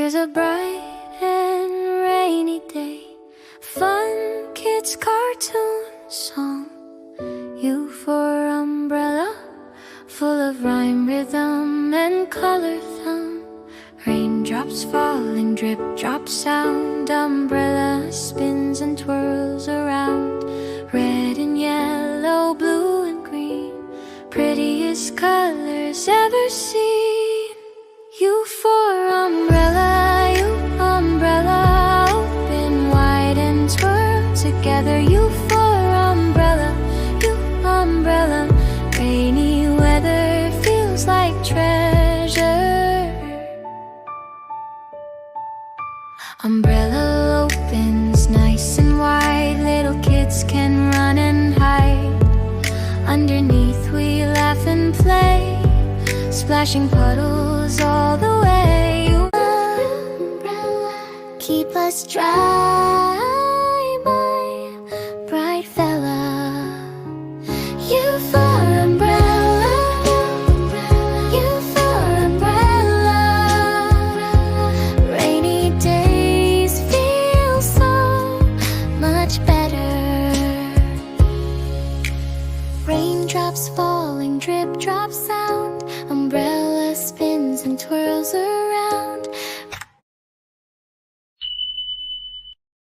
Here's a bright and rainy day, fun kids cartoon song. U for umbrella, full of rhyme, rhythm, and color thumb. Raindrops falling, drip drop sound. Umbrella spins and twirls around. Red and yellow, blue and green, prettiest colors ever seen. U for umbrella, U umbrella, open wide and twirl together. U for umbrella, U umbrella, rainy weather feels like treasure. Umbrella opens nice and wide, little kids can run and hide. Underneath we laugh and play, splashing puddles all the way. Umbrella, keep us dry, my bright fella. U for umbrella, U for umbrella. Rainy days feel so much better. Raindrops falling, drip drop sound. Umbrella